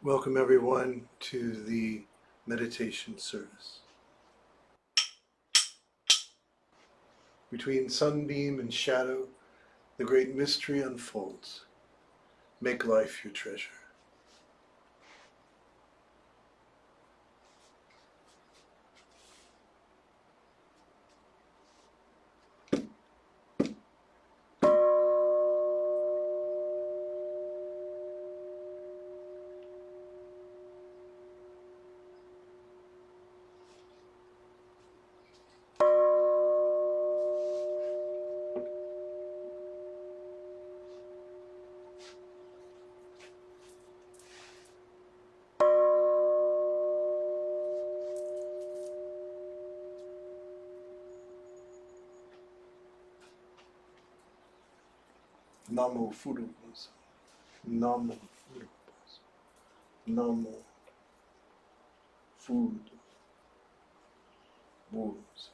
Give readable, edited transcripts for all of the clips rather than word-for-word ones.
Welcome everyone to the meditation service. Between sunbeam and shadow, the great mystery unfolds. Make life your treasure. Namo Furupas. Namo Furupas. Namo Food Wolves.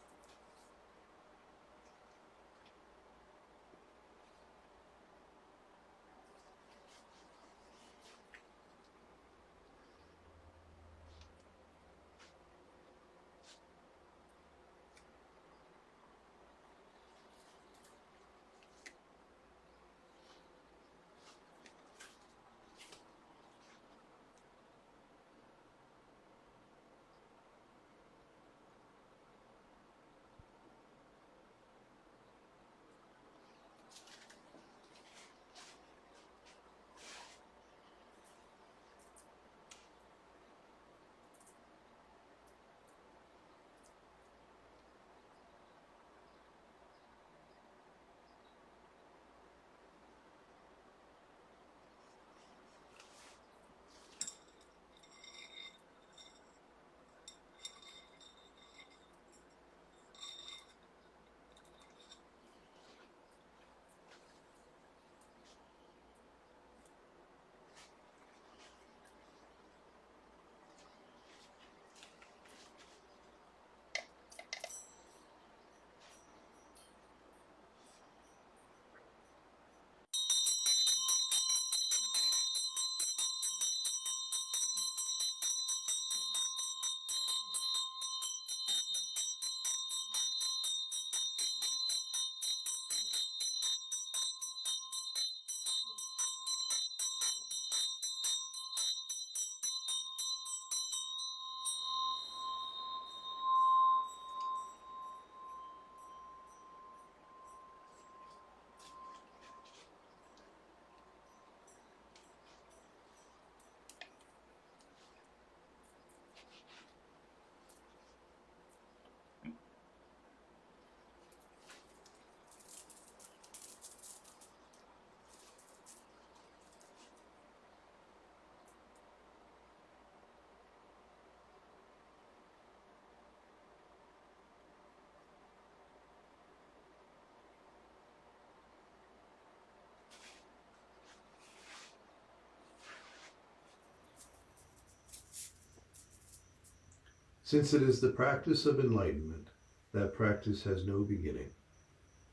Since it is the practice of enlightenment, that practice has no beginning.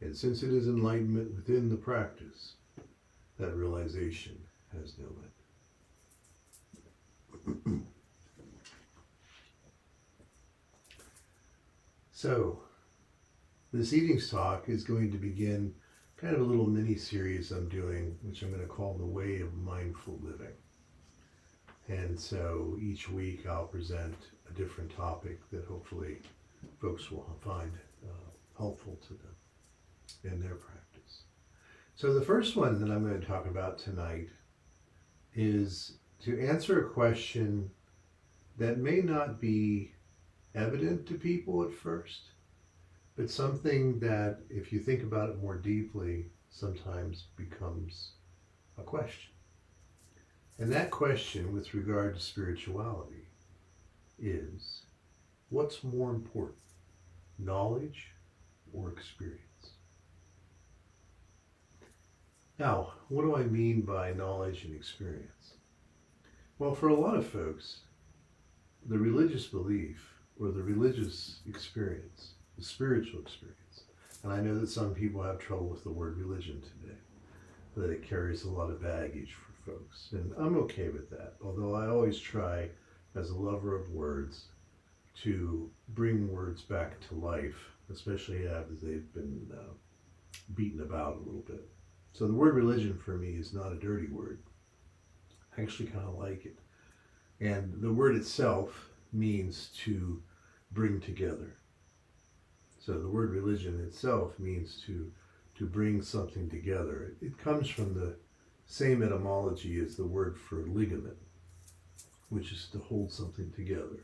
And since it is enlightenment within the practice, that realization has no end. So, this evening's talk is going to begin kind of a little mini-series I'm doing, which I'm going to call The Way of Mindful Living. And so each week I'll present a different topic that hopefully folks will find helpful to them in their practice. So the first one that I'm going to talk about tonight is to answer a question that may not be evident to people at first, but something that, if you think about it more deeply, sometimes becomes a question. And that question with regard to spirituality is, what's more important, knowledge or experience? Now, what do I mean by knowledge and experience? Well, for a lot of folks, the religious belief or the religious experience, the spiritual experience, and I know that some people have trouble with the word religion today, that it carries a lot of baggage for folks. And I'm okay with that, although I always try, as a lover of words, to bring words back to life, especially as they've been beaten about a little bit. So the word religion for me is not a dirty word. I actually kind of like it. And the word itself means to bring together. So the word religion itself means to bring something together. It comes from the same etymology as the word for ligament, which is to hold something together.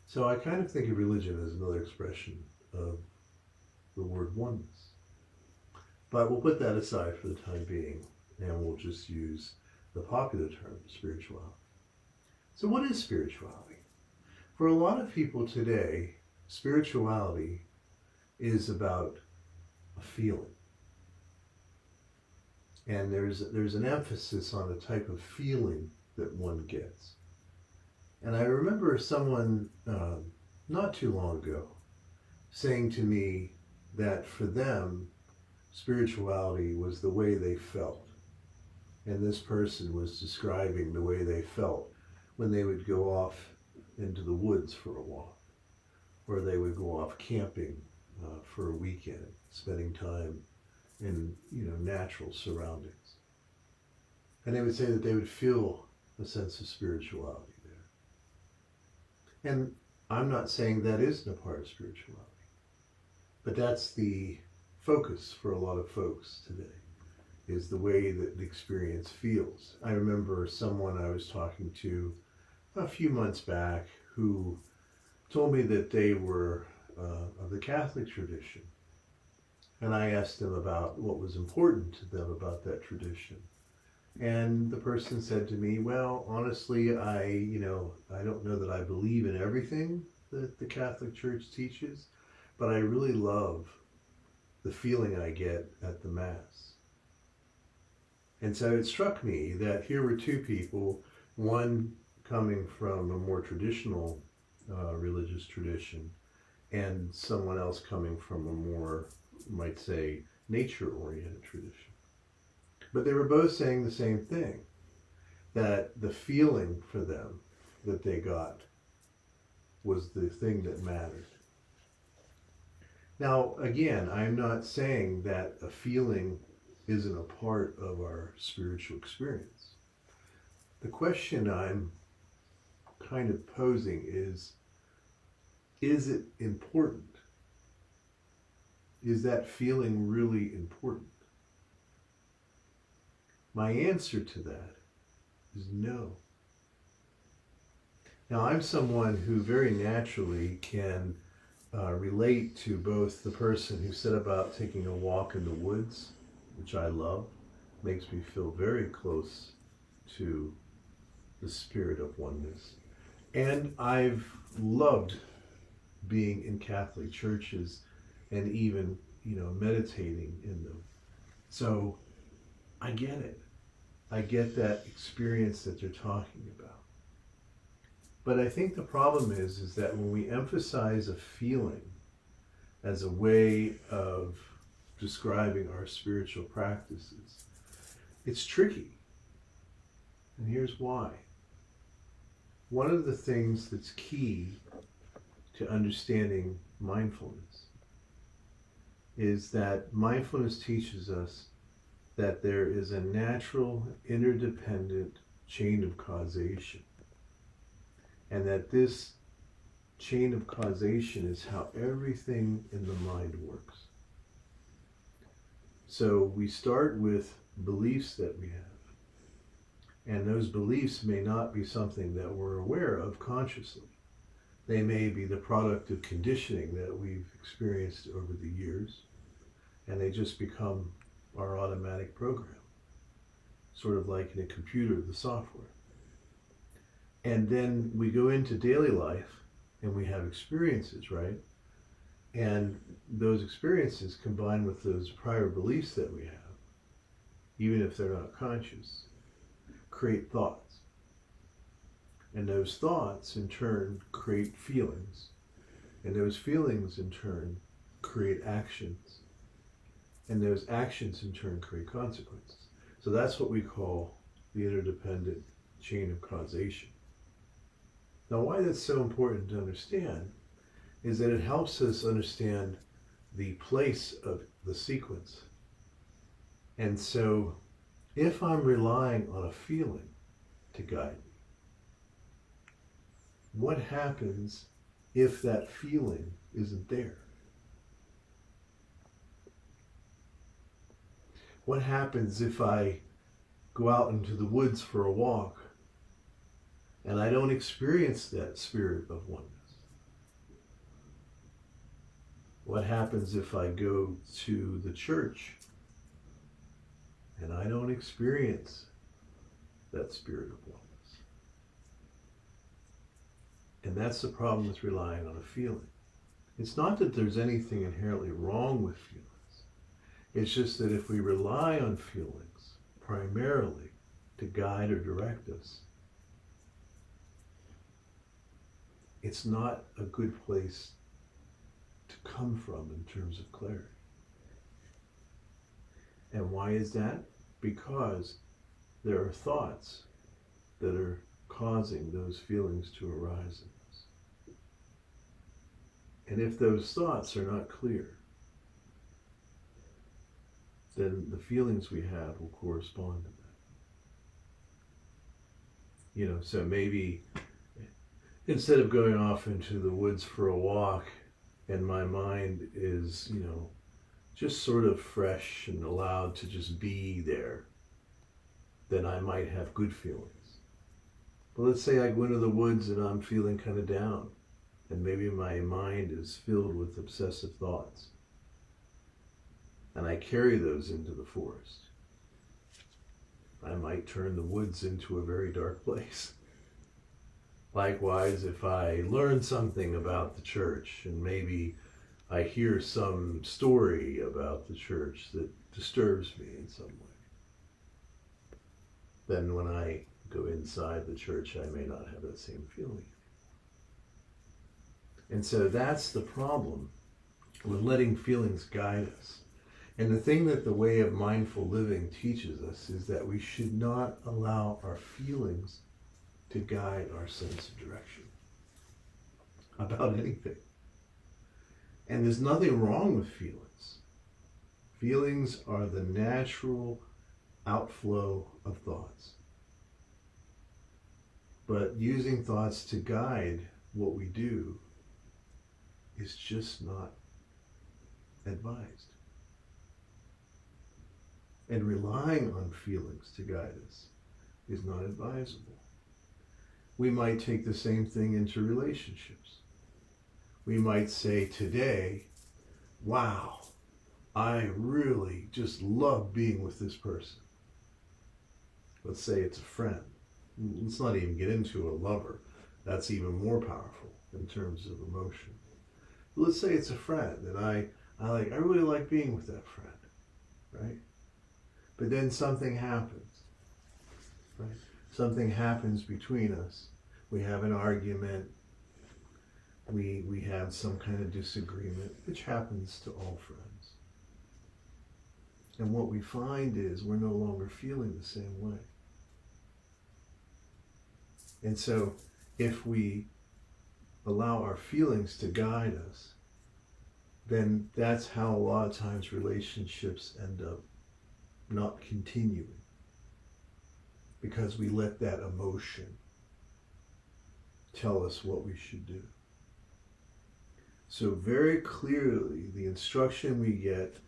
So I kind of think of religion as another expression of the word oneness. But we'll put that aside for the time being, and we'll just use the popular term, spirituality. So what is spirituality? For a lot of people today, spirituality is about a feeling. And there's an emphasis on the type of feeling that one gets. And I remember someone not too long ago saying to me that for them, spirituality was the way they felt. And this person was describing the way they felt when they would go off into the woods for a walk, or they would go off camping for a weekend, spending time in natural surroundings. And they would say that they would feel a sense of spirituality there. And I'm not saying that isn't a part of spirituality, but that's the focus for a lot of folks today, is the way that the experience feels. I remember someone I was talking to a few months back who told me that they were of the Catholic tradition. And I asked them about what was important to them about that tradition. And the person said to me, well, honestly, I don't know that I believe in everything that the Catholic Church teaches, but I really love the feeling I get at the Mass. And so it struck me that here were two people, one coming from a more traditional religious tradition, and someone else coming from a more, you might say, nature-oriented tradition. But they were both saying the same thing, that the feeling for them that they got was the thing that mattered. Now, again, I'm not saying that a feeling isn't a part of our spiritual experience. The question I'm kind of posing is it important? Is that feeling really important? My answer to that is no. Now, I'm someone who very naturally can relate to both the person who set about taking a walk in the woods, which I love, makes me feel very close to the spirit of oneness. And I've loved being in Catholic churches and even, meditating in them. So I get it. I get that experience that they're talking about. But I think the problem is that when we emphasize a feeling as a way of describing our spiritual practices, it's tricky. And here's why. One of the things that's key to understanding mindfulness is that mindfulness teaches us that there is a natural, interdependent chain of causation. And that this chain of causation is how everything in the mind works. So we start with beliefs that we have. And those beliefs may not be something that we're aware of consciously. They may be the product of conditioning that we've experienced over the years, and they just become our automatic program, sort of like in a computer, the software. And then we go into daily life and we have experiences, right? And those experiences combined with those prior beliefs that we have, even if they're not conscious, create thoughts. And those thoughts in turn create feelings. And those feelings in turn create actions. And those actions in turn create consequences. So that's what we call the interdependent chain of causation. Now, why that's so important to understand is that it helps us understand the place of the sequence. And so, if I'm relying on a feeling to guide me, what happens if that feeling isn't there? What happens if I go out into the woods for a walk and I don't experience that spirit of oneness? What happens if I go to the church and I don't experience that spirit of oneness? And that's the problem with relying on a feeling. It's not that there's anything inherently wrong with feelings. It's just that if we rely on feelings primarily to guide or direct us, it's not a good place to come from in terms of clarity. And why is that? Because there are thoughts that are causing those feelings to arise in us. And if those thoughts are not clear, then the feelings we have will correspond to that. So maybe instead of going off into the woods for a walk and my mind is, just sort of fresh and allowed to just be there, then I might have good feelings. But let's say I go into the woods and I'm feeling kind of down, and maybe my mind is filled with obsessive thoughts, and I carry those into the forest. I might turn the woods into a very dark place. Likewise, if I learn something about the church and maybe I hear some story about the church that disturbs me in some way, then when I go inside the church, I may not have that same feeling. And so that's the problem with letting feelings guide us. And the thing that the way of mindful living teaches us is that we should not allow our feelings to guide our sense of direction about anything. And there's nothing wrong with feelings. Feelings are the natural outflow of thoughts. But using thoughts to guide what we do is just not advised. And relying on feelings to guide us is not advisable. We might take the same thing into relationships. We might say today, wow, I really just love being with this person. Let's say it's a friend. Let's not even get into a lover. That's even more powerful in terms of emotion. But let's say it's a friend, and I really like being with that friend, right? But then something happens, right? Something happens between us. We have an argument. We have some kind of disagreement, which happens to all friends. And what we find is we're no longer feeling the same way. And so if we allow our feelings to guide us, then that's how a lot of times relationships end up not continuing, because we let that emotion tell us what we should do. So very clearly, the instruction we get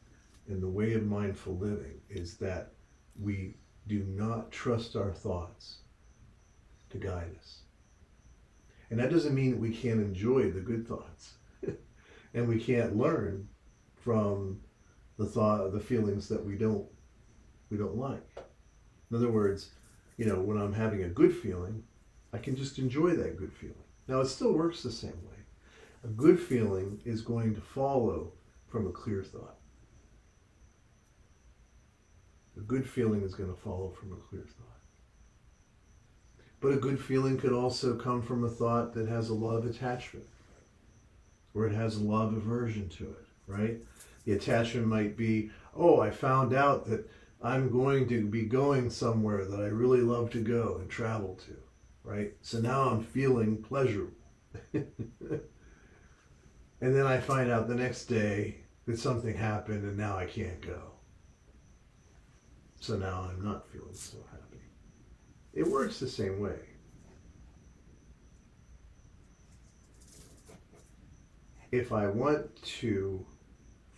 in the way of mindful living is that we do not trust our thoughts to guide us. And that doesn't mean that we can't enjoy the good thoughts and we can't learn from the feelings that we don't like. In other words, when I'm having a good feeling, I can just enjoy that good feeling. Now, it still works the same way. A good feeling is going to follow from a clear thought. A good feeling is going to follow from a clear thought. But a good feeling could also come from a thought that has a lot of attachment, or it has a lot of aversion to it, right? The attachment might be, oh, I found out that I'm going to be going somewhere that I really love to go and travel to, right? So now I'm feeling pleasurable. And then I find out the next day that something happened and now I can't go. So now I'm not feeling so happy. It works the same way. If I want to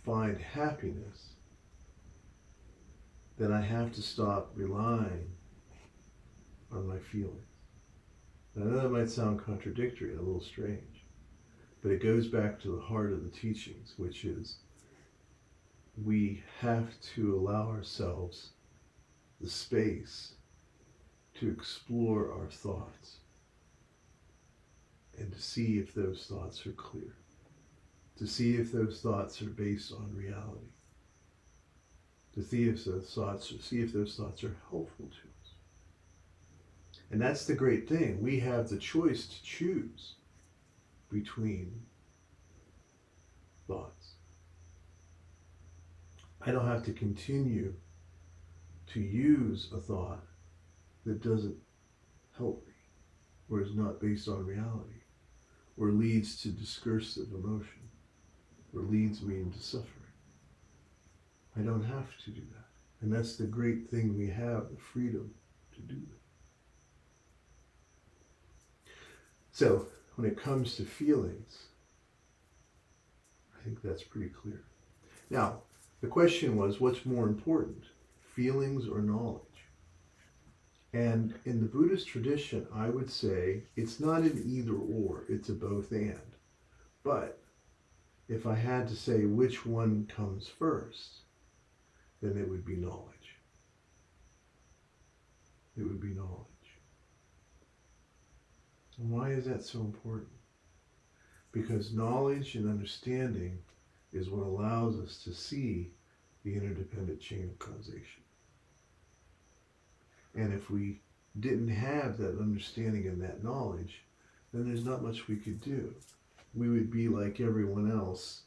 find happiness, then I have to stop relying on my feelings. I know that might sound contradictory and a little strange, but it goes back to the heart of the teachings, which is we have to allow ourselves the space to explore our thoughts and to see if those thoughts are clear, to see if those thoughts are based on reality, to see if those thoughts are helpful to us. And that's the great thing. We have the choice to choose between thoughts. I don't have to continue to use a thought that doesn't help me, or is not based on reality, or leads to discursive emotion, or leads me into suffering. I don't have to do that. And that's the great thing we have, the freedom to do that. So, when it comes to feelings, I think that's pretty clear. Now, the question was, what's more important, feelings or knowledge? And in the Buddhist tradition, I would say it's not an either or, it's a both and. But if I had to say which one comes first, then it would be knowledge. It would be knowledge. And why is that so important? Because knowledge and understanding is what allows us to see the interdependent chain of causation. And if we didn't have that understanding and that knowledge, then there's not much we could do. We would be like everyone else,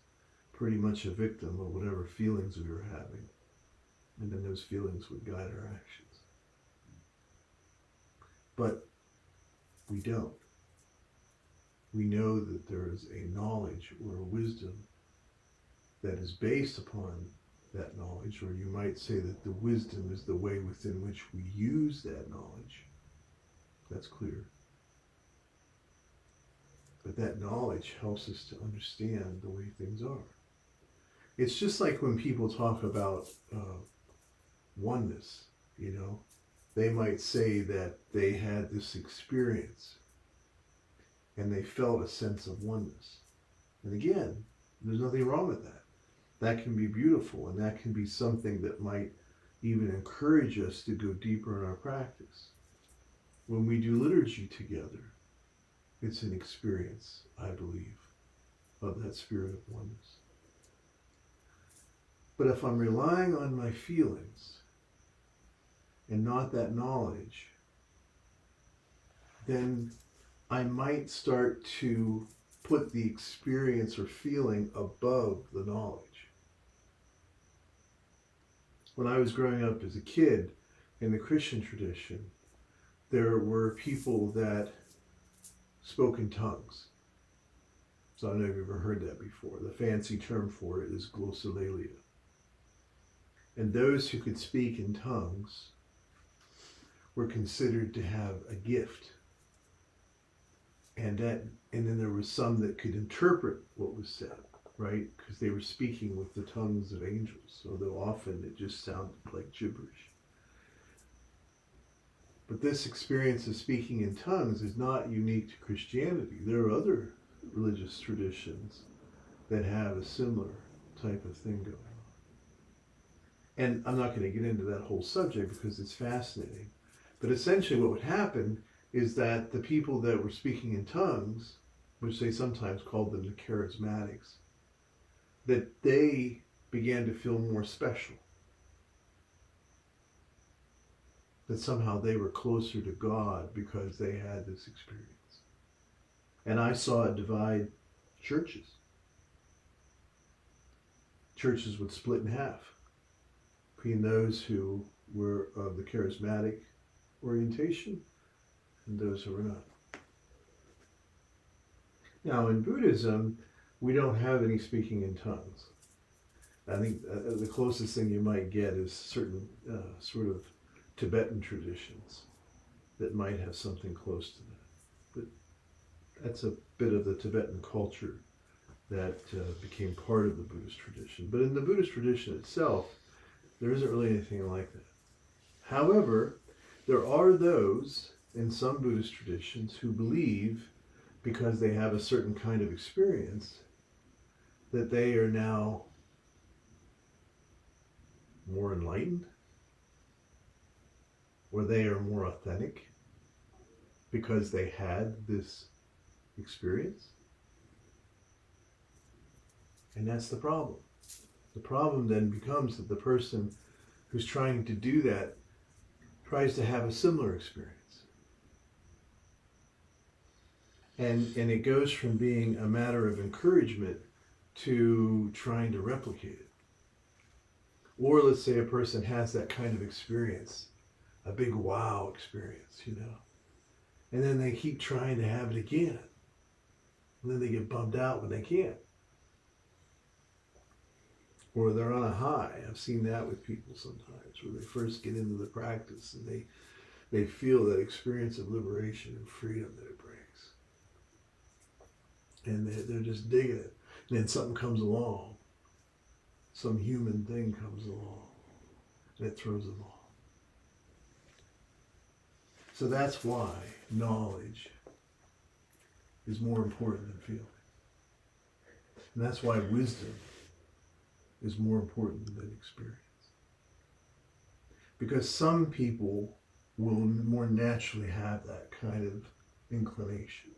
pretty much a victim of whatever feelings we were having. And then those feelings would guide our actions. But we don't. We know that there is a knowledge or a wisdom that is based upon that knowledge, or you might say that the wisdom is the way within which we use that knowledge. That's clear. But that knowledge helps us to understand the way things are. It's just like when people talk about oneness, you know, they might say that they had this experience and they felt a sense of oneness. And again, there's nothing wrong with that. That can be beautiful, and that can be something that might even encourage us to go deeper in our practice. When we do liturgy together, it's an experience, I believe, of that spirit of oneness. But if I'm relying on my feelings and not that knowledge, then I might start to put the experience or feeling above the knowledge. When I was growing up as a kid in the Christian tradition, there were people that spoke in tongues. So I don't know if you've ever heard that before. The fancy term for it is glossolalia. And those who could speak in tongues were considered to have a gift. And then there was some that could interpret what was said, right? Because they were speaking with the tongues of angels, although often it just sounded like gibberish. But this experience of speaking in tongues is not unique to Christianity. There are other religious traditions that have a similar type of thing going on. And I'm not going to get into that whole subject because it's fascinating. But essentially what would happen is that the people that were speaking in tongues, which they sometimes called them the charismatics, that they began to feel more special. That somehow they were closer to God because they had this experience. And I saw it divide churches. Churches would split in half. between those who were of the charismatic orientation and those who were not. Now, in Buddhism, we don't have any speaking in tongues. I think the closest thing you might get is certain sort of Tibetan traditions that might have something close to that. But that's a bit of the Tibetan culture that became part of the Buddhist tradition. But in the Buddhist tradition itself, there isn't really anything like that. However, there are those in some Buddhist traditions who believe, because they have a certain kind of experience, that they are now more enlightened, or they are more authentic because they had this experience. And that's the problem. The problem then becomes that the person who's trying to do that tries to have a similar experience. And it goes from being a matter of encouragement to trying to replicate it. Or let's say a person has that kind of experience, a big wow experience, and then they keep trying to have it again. And then they get bummed out when they can't. Or they're on a high. I've seen that with people sometimes, where they first get into the practice and they feel that experience of liberation and freedom that it brings. And they're just digging it. And then something comes along. Some human thing comes along. And it throws them off. So that's why knowledge is more important than feeling. And that's why wisdom is more important than experience. Because some people will more naturally have that kind of inclination.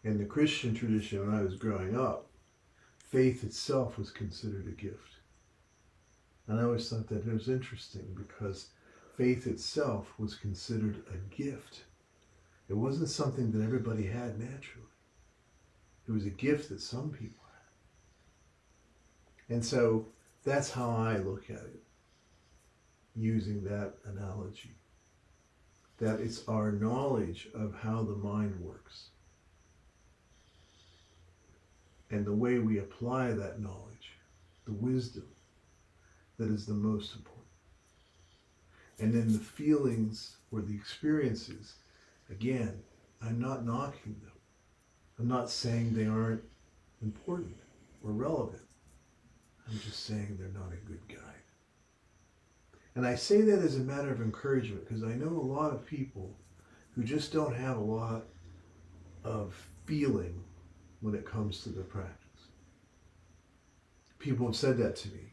In the Christian tradition, when I was growing up, faith itself was considered a gift. And I always thought that it was interesting because faith itself was considered a gift. It wasn't something that everybody had naturally. It was a gift that some people had. And so that's how I look at it, using that analogy. That it's our knowledge of how the mind works. And the way we apply that knowledge, the wisdom, that is the most important. And then the feelings or the experiences, again, I'm not knocking them. I'm not saying they aren't important or relevant. I'm just saying they're not a good guide. And I say that as a matter of encouragement because I know a lot of people who just don't have a lot of feeling when it comes to the practice. People have said that to me,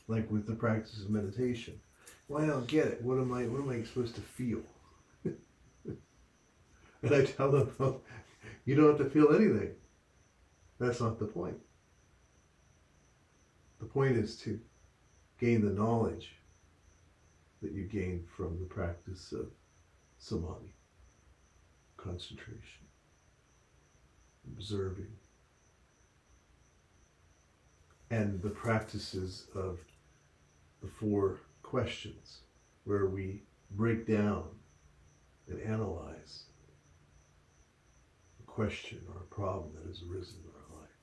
like with the practice of meditation. Well, I don't get it. What am I supposed to feel? And I tell them, well, you don't have to feel anything. That's not the point. The point is to gain the knowledge that you gain from the practice of samadhi, concentration, observing, and the practices of the 4 questions, where we break down and analyze a question or a problem that has arisen in our life.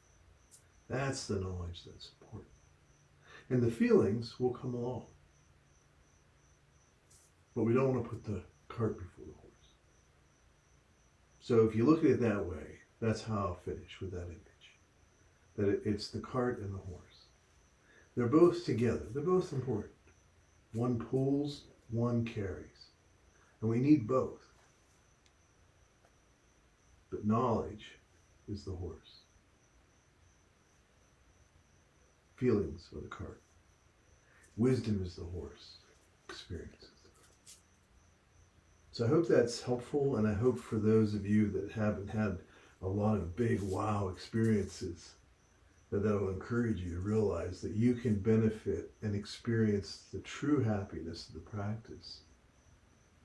That's the knowledge that's important. And the feelings will come along. But we don't want to put the cart before the horse. So if you look at it that way, that's how I'll finish with that image. That it's the cart and the horse. They're both together. They're both important. One pulls, one carries. And we need both. But knowledge is the horse. Feelings are the cart. Wisdom is the horse. Experience is the cart. So I hope that's helpful, and I hope for those of you that haven't had a lot of big wow experiences, that'll encourage you to realize that you can benefit and experience the true happiness of the practice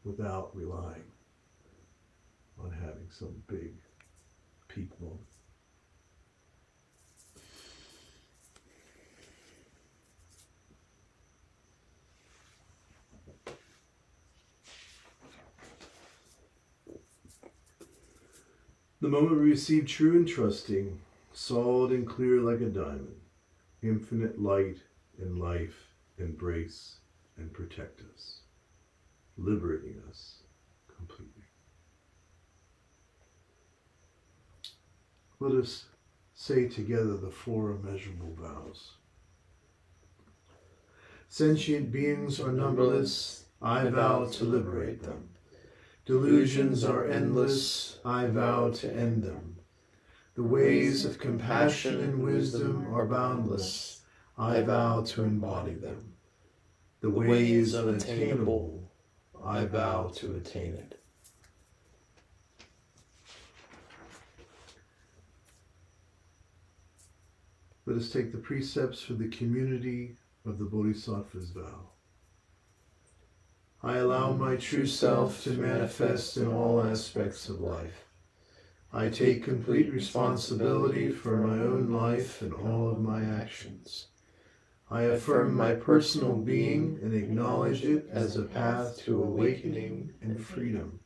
without relying on having some big peak moment. The moment we receive true and trusting, solid and clear like a diamond, infinite light and life embrace and protect us, liberating us completely. Let us say together the four immeasurable vows. Sentient beings are numberless, I vow to liberate them. Delusions are endless, I vow to end them. The ways of compassion and wisdom are boundless, I vow to embody them. The way is unattainable, I vow to attain it. Let us take the precepts for the community of the Bodhisattva's vow. I allow my true self to manifest in all aspects of life. I take complete responsibility for my own life and all of my actions. I affirm my personal being and acknowledge it as a path to awakening and freedom.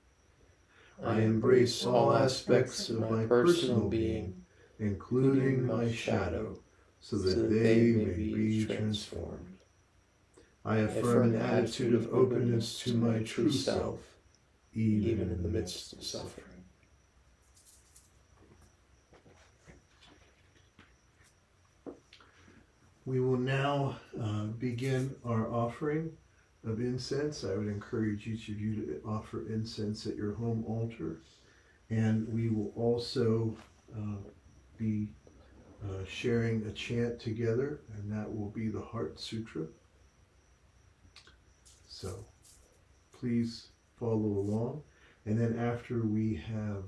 I embrace all aspects of my personal being, including my shadow, so that they may be transformed. I affirm an attitude of openness to my true self, even in the midst of suffering. We will now begin our offering of incense. I would encourage each of you to offer incense at your home altar. And we will also be sharing a chant together, and that will be the Heart Sutra. So please follow along. And then after we have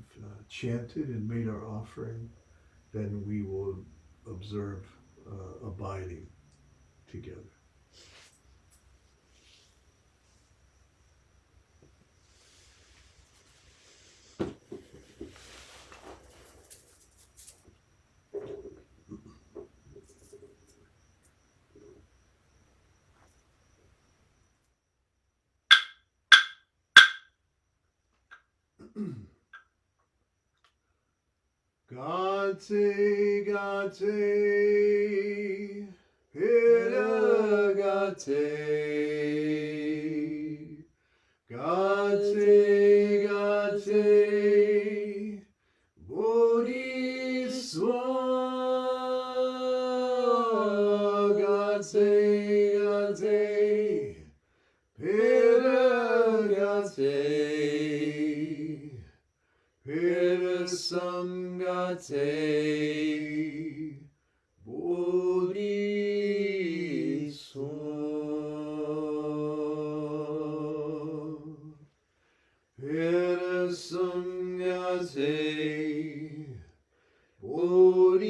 chanted and made our offering, then we will observe abiding together. Gate, gate, hira gate, gate, gate, bodhiswa, gate, gate, hira gate, hira samgate, bodhiswa. Hira samgate, bodhiswa.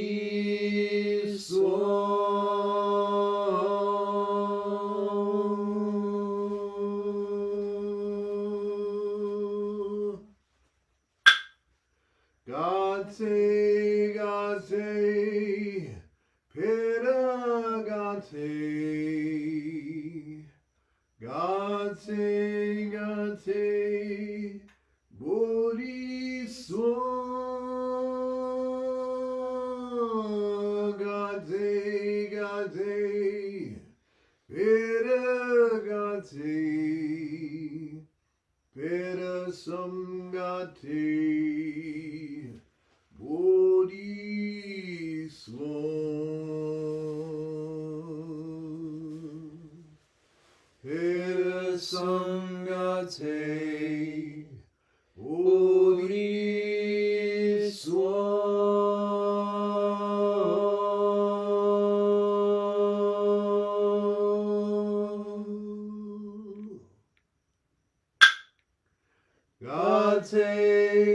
Gate, gate, pera gate, gate, gate, bodhiswa, gate, gate, pera gate, pera samgate, bodhiswa. Hira samgate, Gate,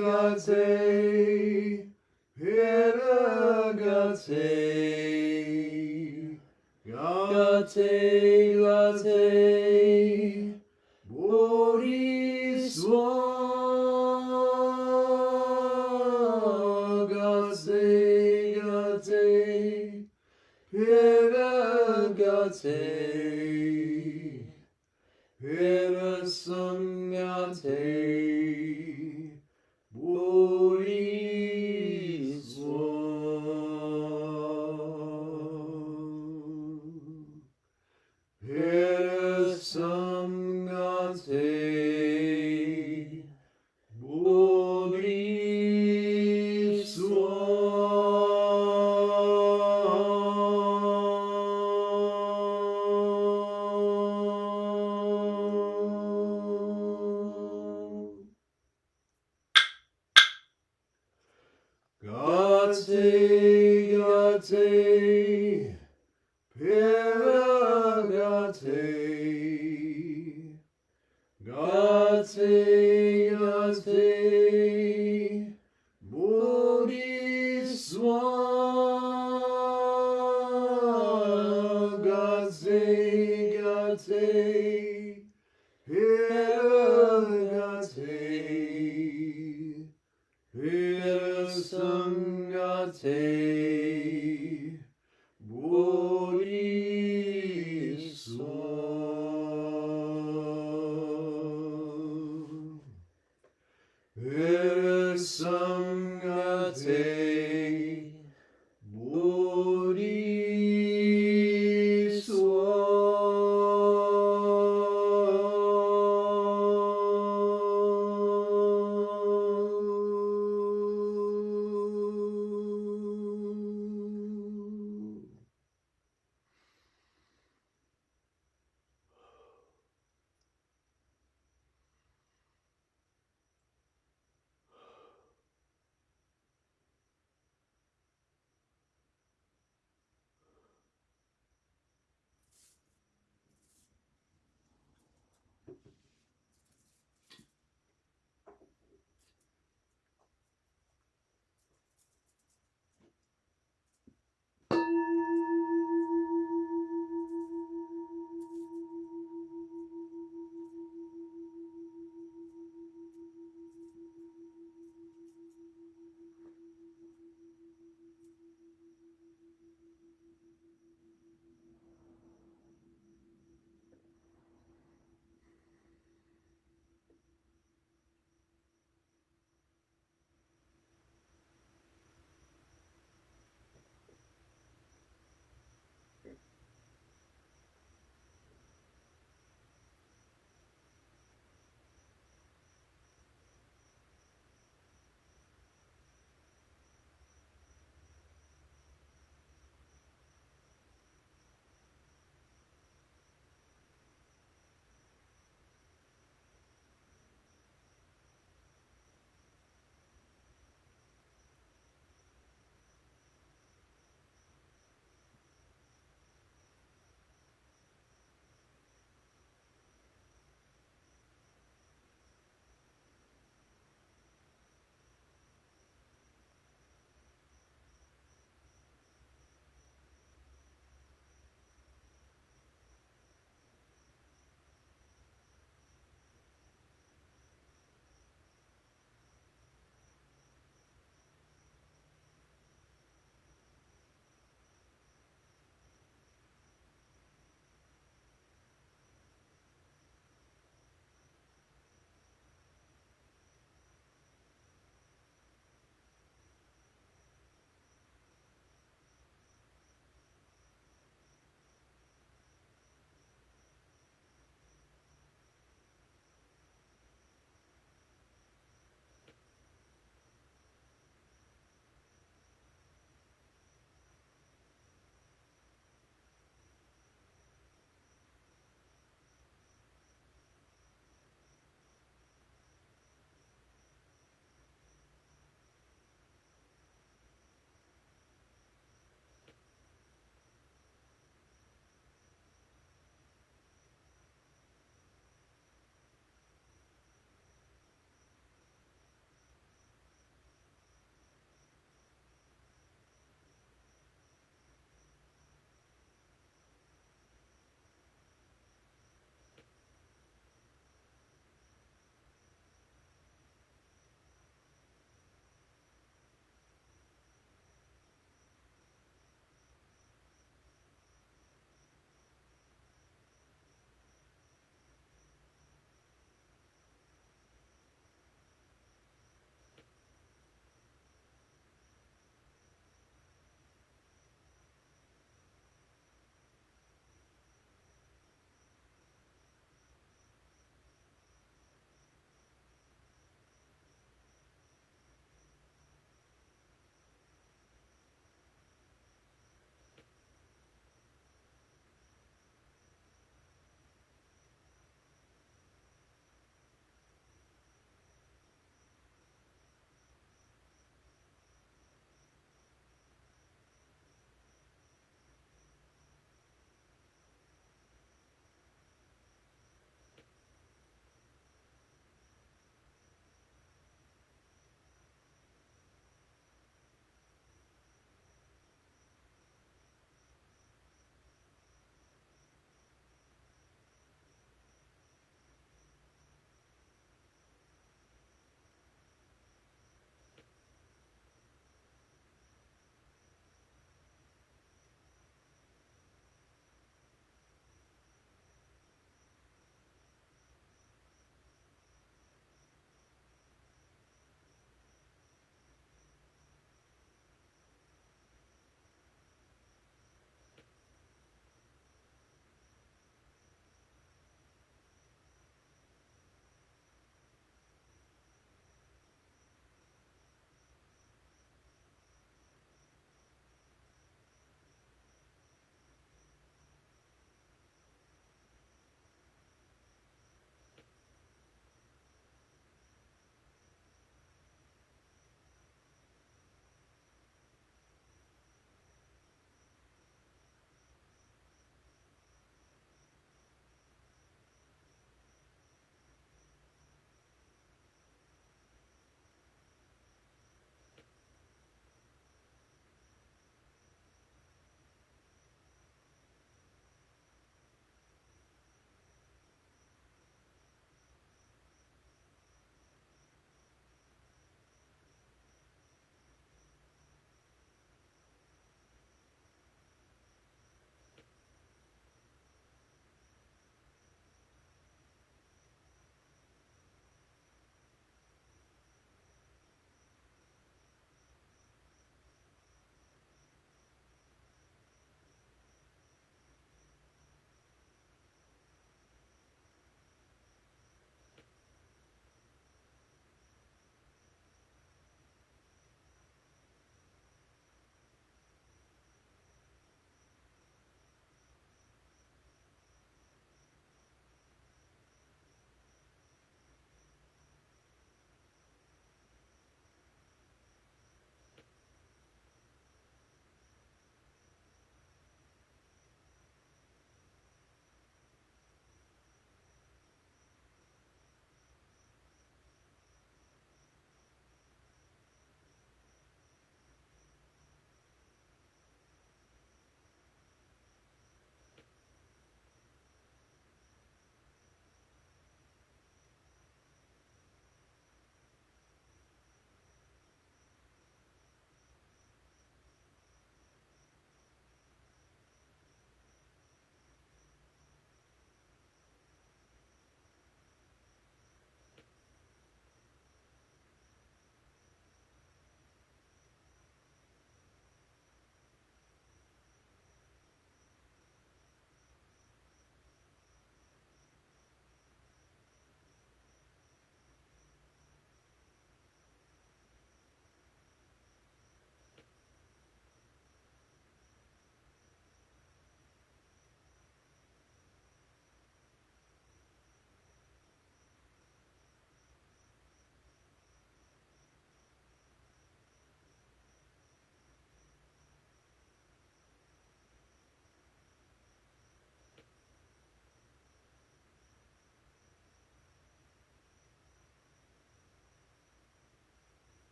gate, hira gate, gate, gate, bodhiswa, gate, gate, hira gate, hira samgate, bodhiswa.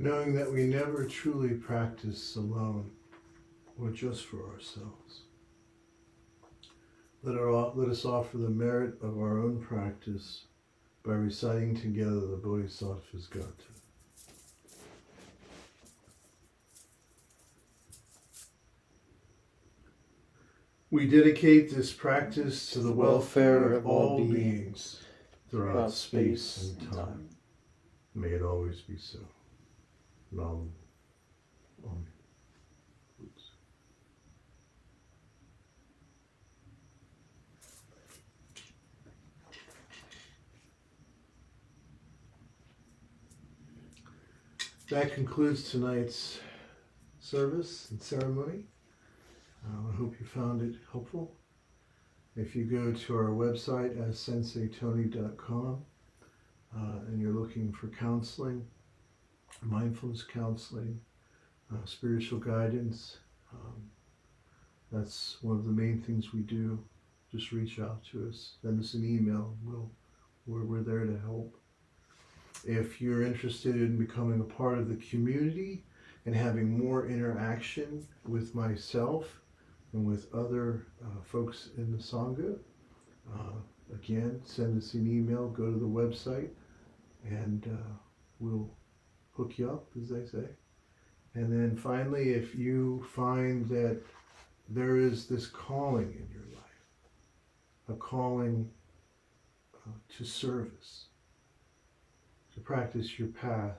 knowing that we never truly practice alone or just for ourselves. Let us offer the merit of our own practice by reciting together the Bodhisattva's Gata. We dedicate this practice to the welfare of all beings throughout space and time. May it always be so. Nam. Om. That concludes tonight's service and ceremony. I hope you found it helpful. If you go to our website at senseitony.com and you're looking for counseling, mindfulness counseling, spiritual guidance, that's one of the main things we do. Just reach out to us, send us an email. We're there to help. If you're interested in becoming a part of the community and having more interaction with myself and with other folks in the Sangha, again, send us an email, go to the website, and we'll hook you up, as they say. And then finally, if you find that there is this calling in your life, a calling to service, to practice your path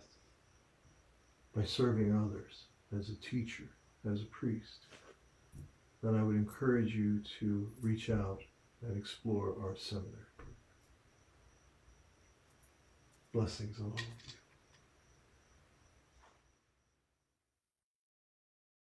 by serving others as a teacher, as a priest, then I would encourage you to reach out and explore our seminar. Blessings on all of you.